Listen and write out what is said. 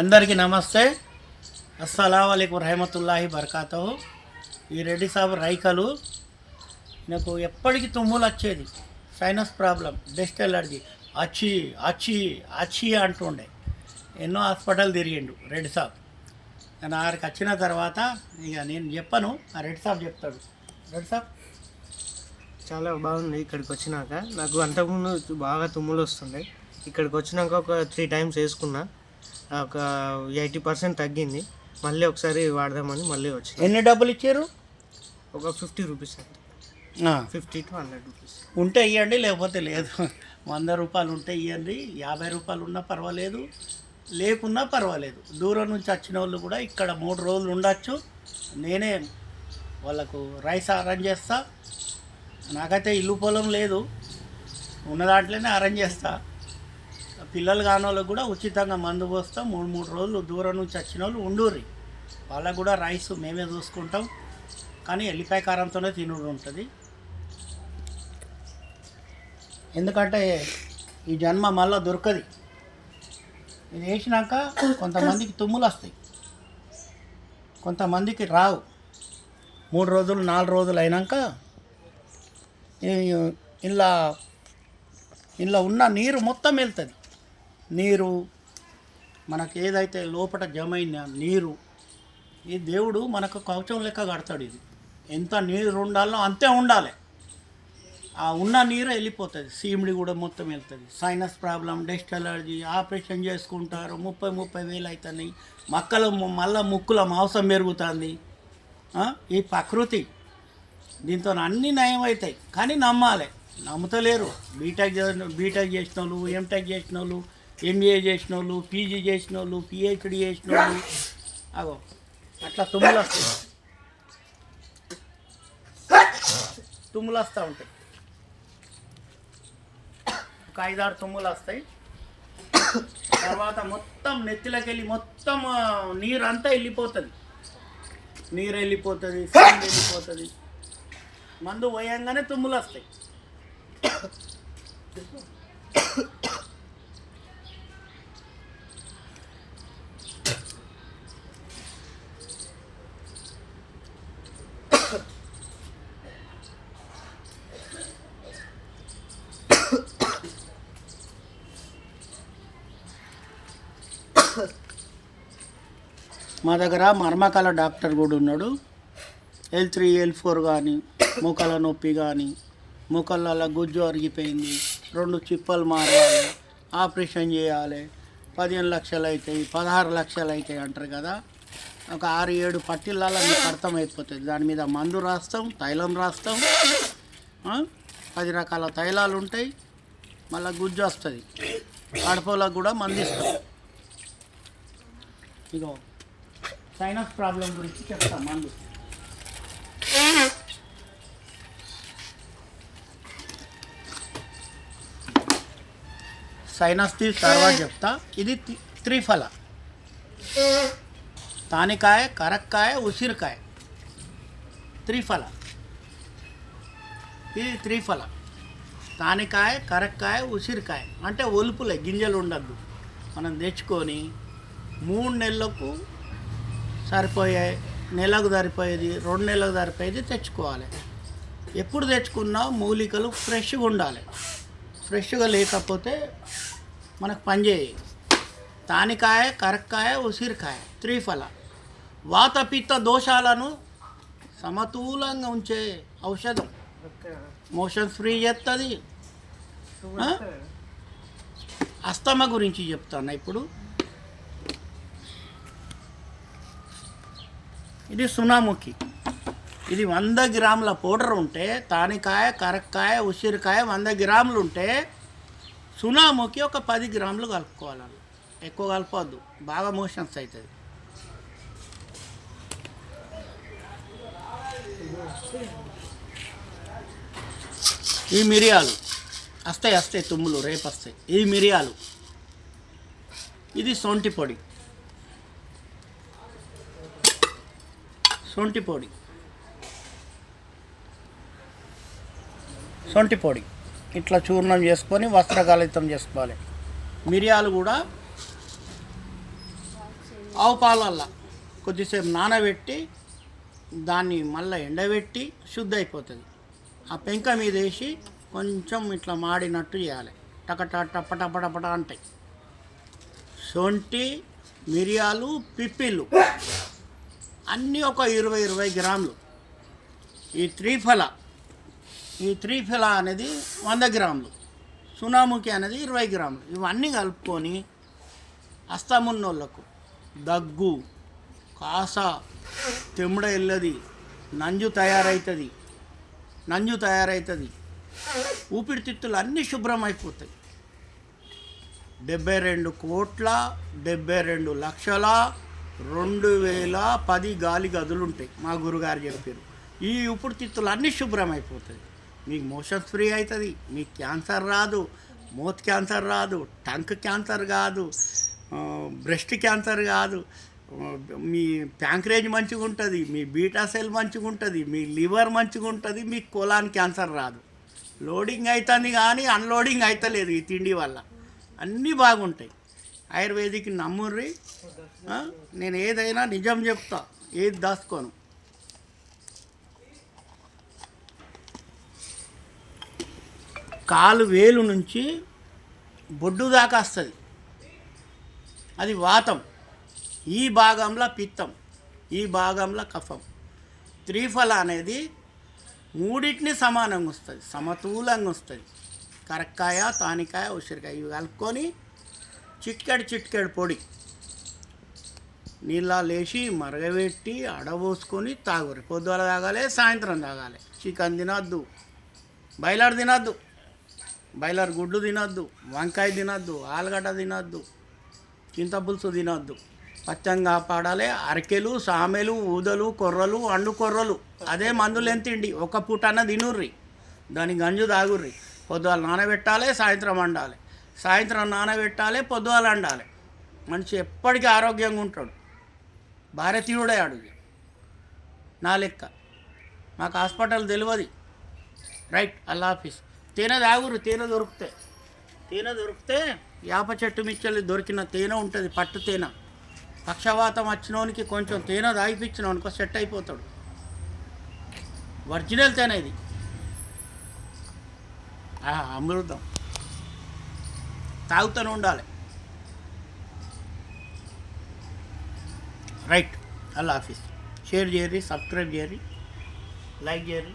అందరికీ నమస్తే. అస్సలాముఅలైకుం రహమతుల్లాహి బర్కాతుహు. ఈ రెడ్డి సాబ్ రైకలు నాకు ఎప్పటికీ తుమ్ములు వచ్చేది, సైనస్ ప్రాబ్లం, డస్ట్ ఎలర్జీ, అచ్చి అచ్చి అచ్చి అంటుండే. ఎన్నో హాస్పిటల్ తిరిగిండు రెడ్డి సాబ్. నేను ఆడికి వచ్చిన తర్వాత ఇక నేను చెప్పను, ఆ రెడ్డి సాబ్ చెప్తాడు. రెడ్డి సాబ్ చాలా బాగుంది. ఇక్కడికి వచ్చినాక నాకు అంతకుముందు బాగా తుమ్ములు వస్తుండే. ఇక్కడికి వచ్చినాక ఒక 3 టైమ్స్ వేసుకున్నా, ఒక 80% తగ్గింది. మళ్ళీ ఒకసారి వాడదామని మళ్ళీ వచ్చి. ఎన్ని డబ్బులు ఇచ్చారు? ఒక 50 రూపీస్ అంతే, 50 to 100 రూపీస్ ఉంటే ఇవ్వండి, లేకపోతే లేదు. 100 రూపాయలు ఉంటే ఇవ్వండి, 50 రూపాయలు ఉన్నా పర్వాలేదు, లేకున్నా పర్వాలేదు. దూరం నుంచి వచ్చిన వాళ్ళు కూడా ఇక్కడ 3 రోజులు ఉండొచ్చు. నేనే వాళ్ళకు రైస్ అరేంజ్ చేస్తా. నాకైతే ఇల్లు పొలం లేదు, ఉన్న దాంట్లోనే అరేంజ్ చేస్తా. పిల్లలు కాని వాళ్ళకు కూడా ఉచితంగా మందు పోస్తాం. 3 రోజులు దూరం నుంచి వచ్చిన వాళ్ళు ఉండూరి, వాళ్ళకు కూడా రైస్ మేమే చూసుకుంటాం. కానీ ఎల్లిపాయ కారంతోనే తినుడు ఉంటుంది. ఎందుకంటే ఈ జన్మ మళ్ళీ దొరకది. ఇది వేసినాక కొంతమందికి తుమ్ములు వస్తాయి, కొంతమందికి రావు. 3 రోజులు 4 రోజులు అయినాక ఇంట్లో ఉన్న నీరు మొత్తం వెళ్తుంది. నీరు మనకు ఏదైతే లోపల జమైన నీరు, ఈ దేవుడు మనకు కవచం లెక్క కడతాడు. ఇది ఎంత నీరు ఉండాలో అంతే ఉండాలి. ఆ ఉన్న నీరు వెళ్ళిపోతుంది, సీమిడి కూడా మొత్తం వెళ్తుంది. Sinus problem, dust allergy, operation చేసుకుంటారు, 30 వేలు అవుతున్నాయి. మళ్ళీ ముక్కుల మాంసం పెరుగుతుంది. ఈ ప్రకృతి, దీంతో అన్నీ నయం అవుతాయి. కానీ నమ్మాలి, నమ్ముతలేరు. బీటెక్ చేసిన వాళ్ళు, ఎంటెక్ చేసిన వాళ్ళు, ఎంబీఏ చేసిన వాళ్ళు, పీజీ చేసిన వాళ్ళు, పిహెచ్డి చేసిన వాళ్ళు, అగో అట్లా తుమ్ములు వస్తాయి. తుమ్ములు వస్తూ ఉంటాయి, ఒక 5-6 తుమ్ములు వస్తాయి. తర్వాత మొత్తం నెత్తిలోకి వెళ్ళి మొత్తం నీరు అంతా వెళ్ళిపోతుంది. నీరు వెళ్ళిపోతుంది, సౌండ్ వెళ్ళిపోతుంది. మందు పోయంగానే తుమ్ములు వస్తాయి. మా దగ్గర మర్మకాల డాక్టర్ కూడా ఉన్నాడు. L3 L4 కానీ, మోకాల నొప్పి కానీ, మోకాళ్ళ గుజ్జు అరిగిపోయింది, 2 చిప్పలు మారాలి, ఆపరేషన్ చేయాలి, 15 లక్షలు అవుతాయి, 16 లక్షలు అవుతాయి అంటారు కదా. ఒక 6-7 పట్టిళ్ళలో మీకు అర్థమైపోతుంది. దాని మీద మందు రాస్తాం, తైలం రాస్తాం. 10 రకాల తైలాలు ఉంటాయి. మళ్ళీ గుజ్జు వస్తుంది, కడుపులకు కూడా మందు ఇస్తాం. ఇగో సైనస్ ప్రాబ్లం గురించి చెప్తాం. మందు సైనస్ది తర్వాత చెప్తా. ఇది త్రిఫల, తానికాయ, కరక్కాయ, ఉసిరికాయ, త్రిఫల. ఇది త్రిఫల, తానికాయ, కరక్కాయ, ఉసిరికాయ. అంటే ఒలుపులే, గింజలు ఉండద్దు. మనం తెచ్చుకొని 3 నెలలకు సరిపోయే, నెలకు సరిపోయేది, 2 నెలలకు సరిపోయేది తెచ్చుకోవాలి. ఎప్పుడు తెచ్చుకున్నా మూలికలు ఫ్రెష్గా ఉండాలి. ఫ్రెష్గా లేకపోతే మనకు పనిచేయి. తానికాయ, కరక్కాయ, ఉసిరికాయ, త్రిఫల వాతపిత్త దోషాలను సమతూలంగా ఉంచే ఔషధం. మోషన్స్ ఫ్రీ చేస్తుంది. అస్తమా గురించి చెప్తాను ఇప్పుడు. ఇది సునాముఖి. ఇది 100 గ్రాముల పౌడర్ ఉంటే, తానికాయ, కరక్కాయ, ఉసిరికాయ 100 గ్రాములు ఉంటే, సునాముఖి ఒక 10 గ్రాములు కలుపుకోవాలి. ఎక్కువ కలపవద్దు, బాగా మోషన్స్ అవుతుంది. ఈ మిరియాలు వస్తాయి తుమ్ములు రేపు వస్తాయి. ఈ మిరియాలు, ఇది సొంటి పొడి. సొంటి పొడి ఇట్లా చూర్ణం చేసుకొని వస్త్రకాళితం చేసుకోవాలి. మిరియాలు కూడా ఆవు పాలల్లో కొద్దిసేపు నానబెట్టి దాన్ని మళ్ళీ ఎండబెట్టి శుద్ధి అయిపోతుంది. ఆ పెంక మీద వేసి కొంచెం ఇట్లా మాడినట్టు చేయాలి. టకట టపటపటపట అంటాయి. శొంఠి, మిరియాలు, పిప్పిళ్ళు అన్నీ ఒక 20 గ్రాములు. ఈ త్రిఫల అనేది 100 గ్రాములు. సునాముఖి అనేది 20 గ్రాములు. ఇవన్నీ కలుపుకొని అస్తమున్నోళ్ళకు దగ్గు, కాస, తెమ్ముడ ఎల్లది, నంజు తయారవుతుంది. ఊపిరితిత్తులు అన్నీ శుభ్రం అయిపోతాయి. 72,72,20,10 గాలి గదులు ఉంటాయి మా గురుగారు చెప్పారు. ఈ ఊపిరితిత్తులు అన్నీ శుభ్రం అయిపోతుంది. మీకు మోషన్స్ ఫ్రీ అవుతుంది. మీకు క్యాన్సర్ రాదు, మౌత్ క్యాన్సర్ రాదు, టంక్ క్యాన్సర్ కాదు, బ్రెస్ట్ క్యాన్సర్ కాదు, మీ ప్యాంక్రేజ్ మంచిగా ఉంటుంది, మీ బీటా సెల్ మంచిగా ఉంటుంది, మీ లివర్ మంచిగా ఉంటుంది, మీ కోలాన్ క్యాన్సర్ రాదు. లోడింగ్ అవుతుంది కానీ అన్లోడింగ్ అవుతలేదు ఈ తిండి వల్ల. అన్నీ బాగుంటాయి. ఆయుర్వేదిక్ నమ్ముర్రి. నేను ఏదైనా నిజం చెప్తా, ఏది దాచుకోను. కాలు వేలు నుంచి బొడ్డు దాకా వస్తుంది. అది వాతం. ఈ భాగంలో పిత్తం, ఈ భాగంలో కఫం. త్రిఫల అనేది మూడింటిని సమానంగా వస్తుంది, సమతూలంగా వస్తుంది. కరక్కాయ, తానికాయ, ఉసిరికాయ ఇవి కలుపుకొని చిట్కెడు పొడి నీళ్ళ లేచి మరగబెట్టి అడబోసుకొని తాగురి. పొద్దున తాగాలి, సాయంత్రం తాగాలి. చికెన్ తినద్దు, బాయిలర్ గుడ్లు తినద్దు, వంకాయ తినద్దు, ఆలుగడ్డ తినద్దు, చింతపులుసు తినద్దు. పచ్చంగా పాడాలి. అరకెలు, సామెలు, ఊదలు, కొర్రలు, అండు కొర్రలు అదే మందులు ఎంత తిండి. ఒక పూట అన్న తినుర్రి, దాని గంజు తాగుర్రి. పొద్దుగాల నానబెట్టాలి, సాయంత్రం వండాలి. సాయంత్రం నానబెట్టాలి, పొద్దుగాల వండాలి. మనిషి ఎప్పటికీ ఆరోగ్యంగా ఉంటాడు. భారతీయుడే అడుగు నా లెక్క. మాకు హాస్పిటల్ తెలియదు. రైట్, అల్లా ఆఫీస్. తేనె తాగురు. తేనె దొరికితే యాప చెట్టు మిచ్చలు దొరికిన తేనె ఉంటుంది, పట్టు తేనె. పక్షవాతం వచ్చినోనికి కొంచెం తేనె తాగిపించినోనికో సెట్ అయిపోతాడు. ఒరిజినల్ తేనె ఇది, అమృతం. తాగుతూనే ఉండాలి. రైట్, అల్లా ఆఫీస్. షేర్ చేయరి, సబ్స్క్రైబ్ చేయరి, లైక్ చేయరి.